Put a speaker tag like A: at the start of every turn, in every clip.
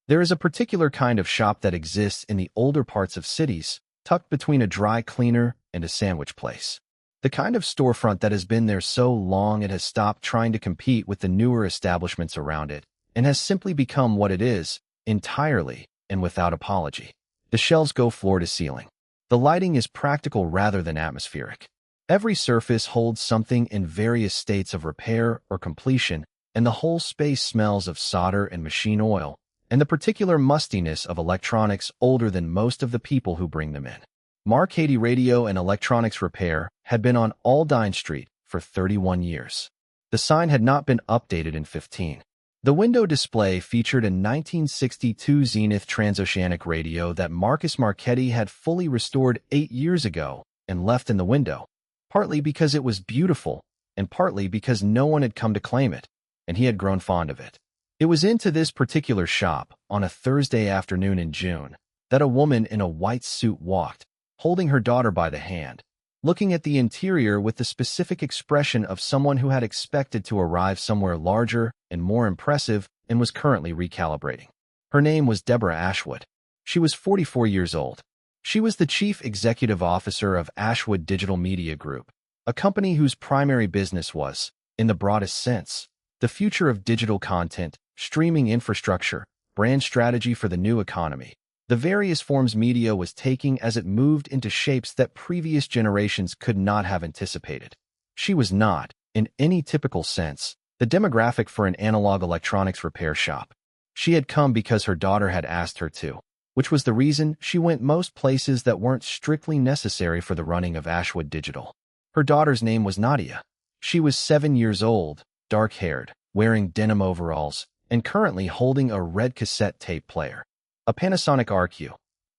A: There is a particular kind of shop that exists in the older parts of cities, tucked between a dry cleaner and a sandwich place. The kind of storefront that has been there so long it has stopped trying to compete with the newer establishments around it and has simply become what it is, entirely and without apology. The shelves go floor to ceiling. The lighting is practical rather than atmospheric. Every surface holds something in various states of repair or completion, and the whole space smells of solder and machine oil, and the particular mustiness of electronics older than most of the people who bring them in. Marcady Radio and Electronics Repair had been on Aldine Street for 31 years. The sign had not been updated in 15. The window display featured a 1962 Zenith transoceanic radio that Marcus Marchetti had fully restored 8 years ago and left in the window, partly because it was beautiful and partly because no one had come to claim it, and he had grown fond of it. It was into this particular shop, on a Thursday afternoon in June, that a woman in a white suit walked, holding her daughter by the hand, looking at the interior with the specific expression of someone who had expected to arrive somewhere larger and more impressive and was currently recalibrating. Her name was Deborah Ashwood. She was 44 years old. She was the chief executive officer of Ashwood Digital Media Group, a company whose primary business was, in the broadest sense, the future of digital content, streaming infrastructure, brand strategy for the new economy, the various forms media was taking as it moved into shapes that previous generations could not have anticipated. She was not, in any typical sense, the demographic for an analog electronics repair shop. She had come because her daughter had asked her to, which was the reason she went most places that weren't strictly necessary for the running of Ashwood Digital. Her daughter's name was Nadia. She was 7 years old, dark-haired, wearing denim overalls, and currently holding a red cassette tape player. A Panasonic RQ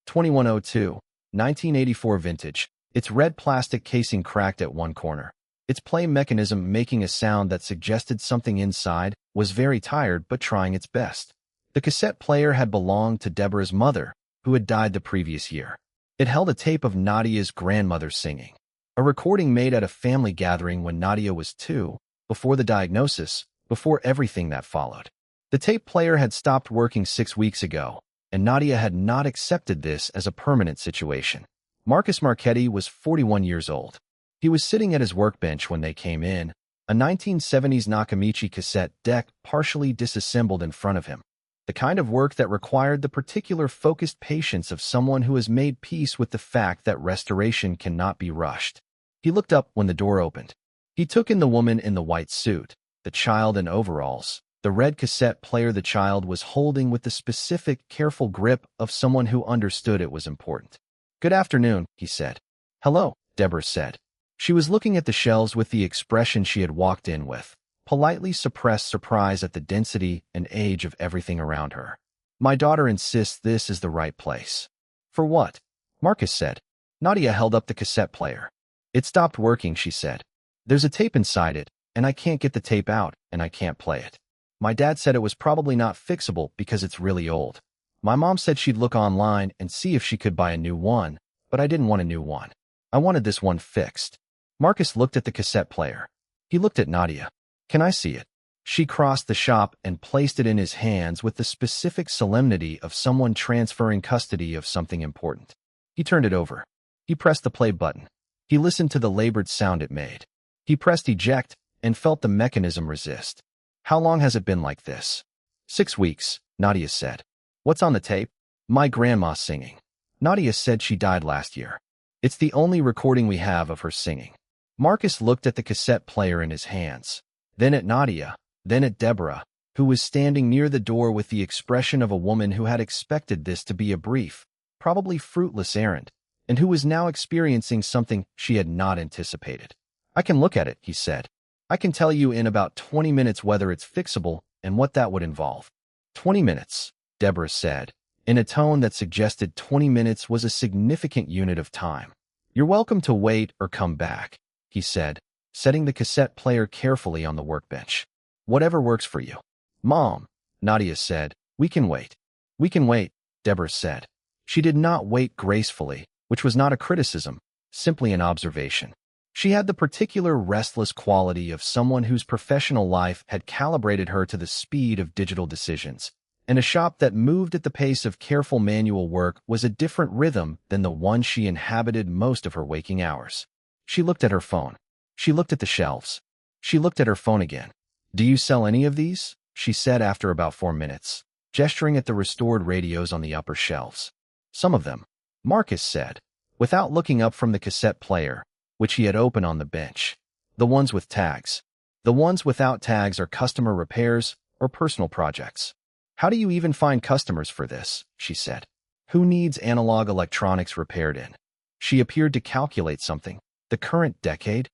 A: 2102, 1984 vintage, its red plastic casing cracked at one corner. Its play mechanism making a sound that suggested something inside, was very tired but trying its best. The cassette player had belonged to Deborah's mother, who had died the previous year. It held a tape of Nadia's grandmother singing, a recording made at a family gathering when Nadia was 2, before the diagnosis, before everything that followed. The tape player had stopped working 6 weeks ago, and Nadia had not accepted this as a permanent situation. Marcus Marchetti was 41 years old. He was sitting at his workbench when they came in, a 1970s Nakamichi cassette deck partially disassembled in front of him, the kind of work that required the particular focused patience of someone who has made peace with the fact that restoration cannot be rushed. He looked up when the door opened. He took in the woman in the white suit, the child in overalls, the red cassette player the child was holding with the specific, careful grip of someone who understood it was important. "Good afternoon," he said. "Hello," Deborah said. She was looking at the shelves with the expression she had walked in with, politely suppressed surprise at the density and age of everything around her. "My daughter insists this is the right place." "For what?" Marcus said. Nadia held up the cassette player. "It stopped working," she said. "There's a tape inside it, and I can't get the tape out, and I can't play it. My dad said it was probably not fixable because it's really old. My mom said she'd look online and see if she could buy a new one, but I didn't want a new one. I wanted this one fixed." Marcus looked at the cassette player. He looked at Nadia. "Can I see it?" She crossed the shop and placed it in his hands with the specific solemnity of someone transferring custody of something important. He turned it over. He pressed the play button. He listened to the labored sound it made. He pressed eject and felt the mechanism resist. "How long has it been like this?" 6 weeks, Nadia said. "What's on the tape?" "My grandma singing." Nadia said she died last year. "It's the only recording we have of her singing." Marcus looked at the cassette player in his hands, then at Nadia, then at Deborah, who was standing near the door with the expression of a woman who had expected this to be a brief, probably fruitless errand, and who was now experiencing something she had not anticipated. "I can look at it," he said. "I can tell you in about 20 minutes whether it's fixable and what that would involve." 20 minutes, Deborah said, in a tone that suggested 20 minutes was a significant unit of time. "You're welcome to wait or come back," he said, setting the cassette player carefully on the workbench. "Whatever works for you." "Mom," Nadia said, "we can wait." "We can wait," Deborah said. She did not wait gracefully, which was not a criticism, simply an observation. She had the particular restless quality of someone whose professional life had calibrated her to the speed of digital decisions, and a shop that moved at the pace of careful manual work was a different rhythm than the one she inhabited most of her waking hours. She looked at her phone. She looked at the shelves. She looked at her phone again. "Do you sell any of these?" she said after about 4 minutes, gesturing at the restored radios on the upper shelves. "Some of them," Marcus said, without looking up from the cassette player, which he had opened on the bench. "The ones with tags. The ones without tags are customer repairs or personal projects." "How do you even find customers for this?" she said. "Who needs analog electronics repaired in?" She appeared to calculate something. "The current decade?"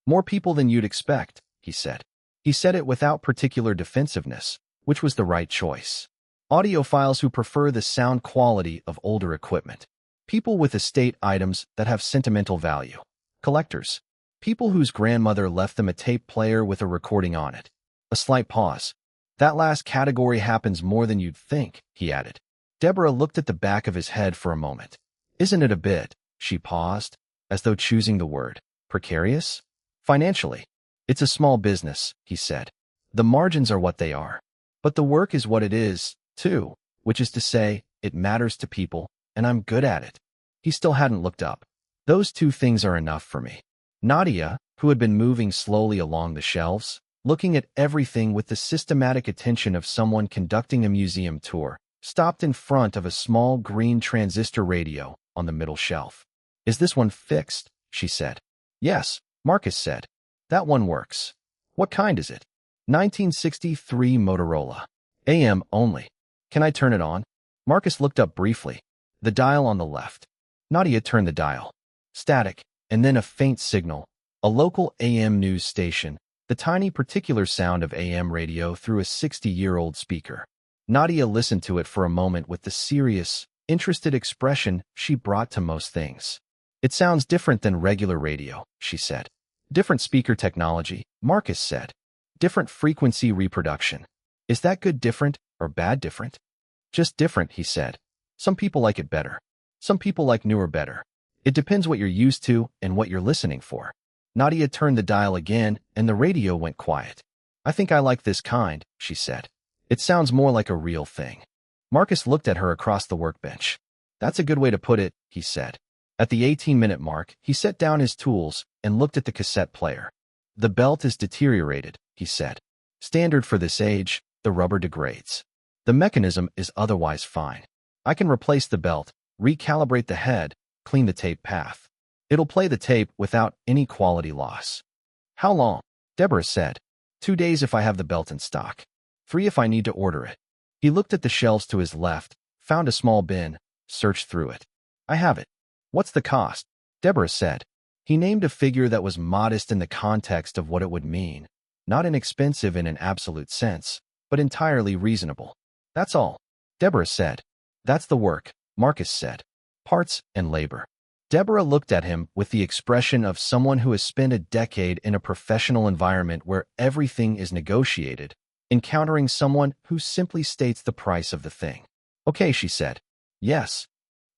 A: "More people than you'd expect," he said. He said it without particular defensiveness, which was the right choice. Audiophiles who prefer the sound quality of older equipment. People with estate items that have sentimental value. Collectors. People whose grandmother left them a tape player with a recording on it. A slight pause. "That last category happens more than you'd think," he added. Deborah looked at the back of his head for a moment. "Isn't it a bit," she paused, as though choosing the word, "precarious?" "Financially. It's a small business," he said. "The margins are what they are. But the work is what it is, too, which is to say, it matters to people, and I'm good at it." He still hadn't looked up. "Those two things are enough for me." Nadia, who had been moving slowly along the shelves, looking at everything with the systematic attention of someone conducting a museum tour, stopped in front of a small green transistor radio on the middle shelf. "Is this one fixed?" she said. "Yes," Marcus said. "That one works." "What kind is it?" 1963 Motorola. AM only. "Can I turn it on?" Marcus looked up briefly. "The dial on the left." Nadia turned the dial. Static, and then a faint signal. A local AM news station. The tiny particular sound of AM radio through a 60-year-old speaker. Nadia listened to it for a moment with the serious, interested expression she brought to most things. "It sounds different than regular radio," she said. "Different speaker technology," Marcus said. "Different frequency reproduction." "Is that good different or bad different?" "Just different," he said. "Some people like it better. Some people like newer better. It depends what you're used to and what you're listening for." Nadia turned the dial again, and the radio went quiet. "I think I like this kind," she said. "It sounds more like a real thing." Marcus looked at her across the workbench. "That's a good way to put it," he said. At the 18-minute mark, he set down his tools and looked at the cassette player. "The belt is deteriorated," he said. "Standard for this age, the rubber degrades. The mechanism is otherwise fine. I can replace the belt, recalibrate the head, clean the tape path. It'll play the tape without any quality loss." "How long?" Deborah said. 2 days if I have the belt in stock. 3 if I need to order it." He looked at the shelves to his left, found a small bin, searched through it. "I have it." "What's the cost?" Deborah said. He named a figure that was modest in the context of what it would mean. Not inexpensive in an absolute sense, but entirely reasonable. "That's all," Deborah said. "That's the work," Marcus said. "Parts and labor." Deborah looked at him with the expression of someone who has spent a decade in a professional environment where everything is negotiated, encountering someone who simply states the price of the thing. "Okay," she said. "Yes."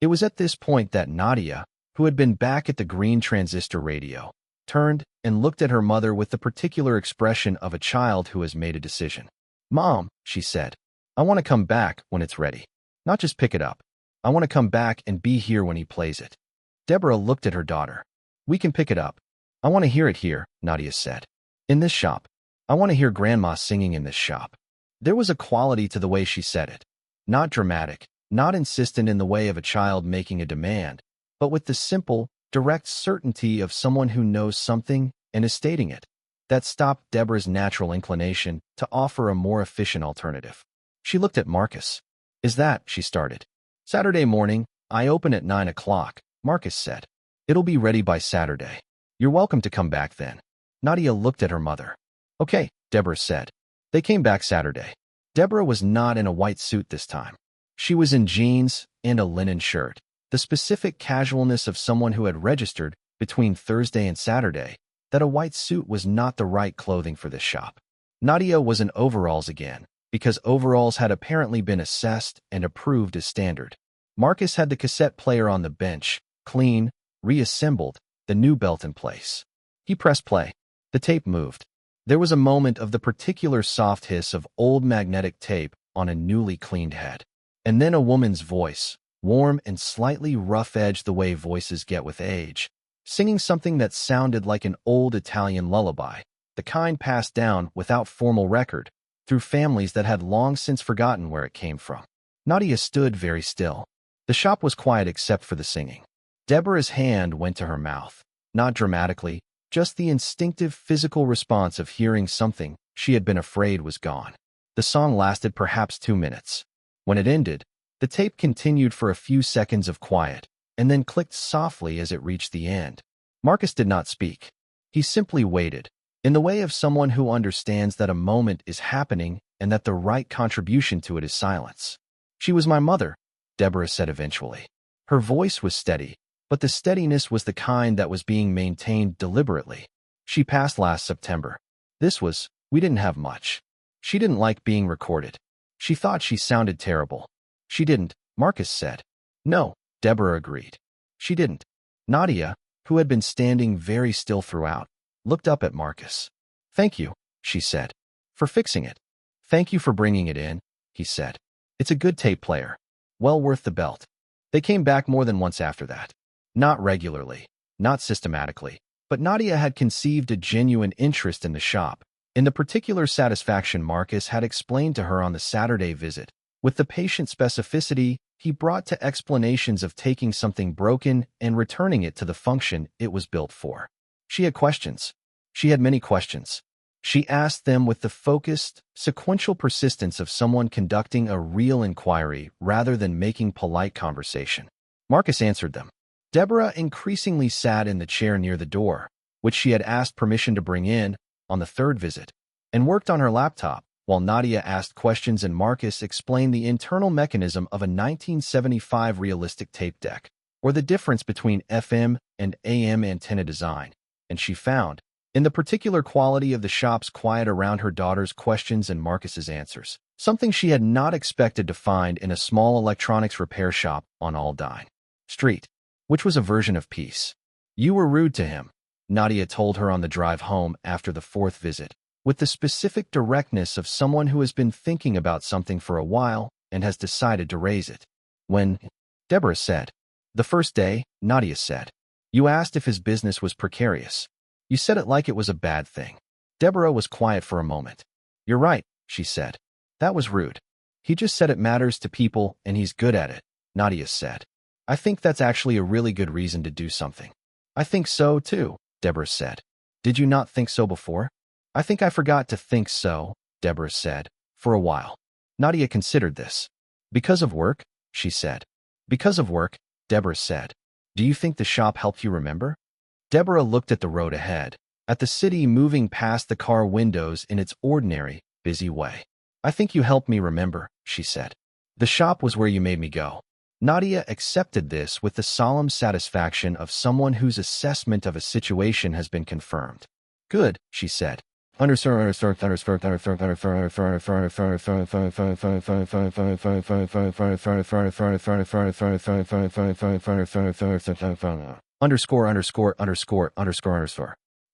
A: It was at this point that Nadia, who had been back at the green transistor radio, turned and looked at her mother with the particular expression of a child who has made a decision. "Mom," she said, "I want to come back when it's ready. Not just pick it up. I want to come back and be here when he plays it." Deborah looked at her daughter. "We can pick it up. I want to hear it here," Nadia said. "In this shop. I want to hear Grandma singing in this shop." There was a quality to the way she said it. Not dramatic, not insistent in the way of a child making a demand, but with the simple, direct certainty of someone who knows something and is stating it. That stopped Deborah's natural inclination to offer a more efficient alternative. She looked at Marcus. "Is that," she started. "Saturday morning, I open at 9 o'clock, Marcus said. "It'll be ready by Saturday. You're welcome to come back then." Nadia looked at her mother. "Okay," Deborah said. They came back Saturday. Deborah was not in a white suit this time. She was in jeans and a linen shirt, the specific casualness of someone who had registered between Thursday and Saturday that a white suit was not the right clothing for this shop. Nadia was in overalls again, because overalls had apparently been assessed and approved as standard. Marcus had the cassette player on the bench, clean, reassembled, the new belt in place. He pressed play. The tape moved. There was a moment of the particular soft hiss of old magnetic tape on a newly cleaned head. And then a woman's voice, warm and slightly rough-edged the way voices get with age, singing something that sounded like an old Italian lullaby, the kind passed down without formal record, through families that had long since forgotten where it came from. Nadia stood very still. The shop was quiet except for the singing. Deborah's hand went to her mouth, not dramatically, just the instinctive physical response of hearing something she had been afraid was gone. The song lasted perhaps 2 minutes. When it ended, the tape continued for a few seconds of quiet, and then clicked softly as it reached the end. Marcus did not speak. He simply waited, in the way of someone who understands that a moment is happening and that the right contribution to it is silence. "She was my mother," Deborah said eventually. Her voice was steady, but the steadiness was the kind that was being maintained deliberately. "She passed last September. We didn't have much. She didn't like being recorded. She thought she sounded terrible." "She didn't," Marcus said. "No," Deborah agreed. "She didn't." Nadia, who had been standing very still throughout, looked up at Marcus. "Thank you," she said, "for fixing it." "Thank you for bringing it in," he said. "It's a good tape player. Well worth the belt." They came back more than once after that. Not regularly, not systematically, but Nadia had conceived a genuine interest in the shop, in the particular satisfaction Marcus had explained to her on the Saturday visit, with the patient specificity he brought to explanations of taking something broken and returning it to the function it was built for. She had questions. She had many questions. She asked them with the focused, sequential persistence of someone conducting a real inquiry rather than making polite conversation. Marcus answered them. Deborah increasingly sat in the chair near the door, which she had asked permission to bring in on the third visit, and worked on her laptop, while Nadia asked questions and Marcus explained the internal mechanism of a 1975 realistic tape deck, or the difference between FM and AM antenna design, and she found, in the particular quality of the shop's quiet around her daughter's questions and Marcus's answers, something she had not expected to find in a small electronics repair shop on Aldine Street, which was a version of peace. "You were rude to him," Nadia told her on the drive home after the fourth visit, with the specific directness of someone who has been thinking about something for a while and has decided to raise it. "When?" Deborah said. "The first day," Nadia said. "You asked if his business was precarious. You said it like it was a bad thing." Deborah was quiet for a moment. "You're right," she said. "That was rude. He just said it matters to people and he's good at it," Nadia said. "I think that's actually a really good reason to do something." "I think so, too," Deborah said. "Did you not think so before?" "I think I forgot to think so," Deborah said, for a while. Nadia considered this. "Because of work?" she said. "Because of work," Deborah said. "Do you think the shop helped you remember?" Deborah looked at the road ahead, at the city moving past the car windows in its ordinary, busy way. "I think you helped me remember," she said. "The shop was where you made me go." Nadia accepted this with the solemn satisfaction of someone whose assessment of a situation has been confirmed. "Good," she said. Underscore.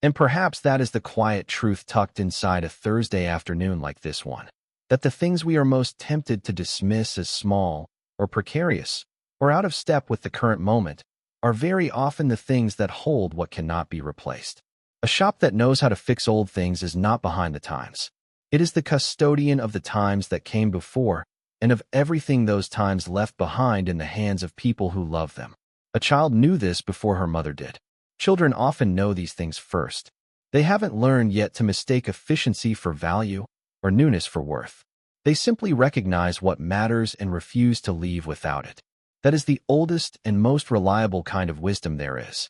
A: And perhaps that is the quiet truth tucked inside a Thursday afternoon like this one, that the things we are most tempted to dismiss as small, or precarious, or out of step with the current moment, are very often the things that hold what cannot be replaced. A shop that knows how to fix old things is not behind the times. It is the custodian of the times that came before, and of everything those times left behind in the hands of people who love them. A child knew this before her mother did. Children often know these things first. They haven't learned yet to mistake efficiency for value, or newness for worth. They simply recognize what matters and refuse to leave without it. That is the oldest and most reliable kind of wisdom there is.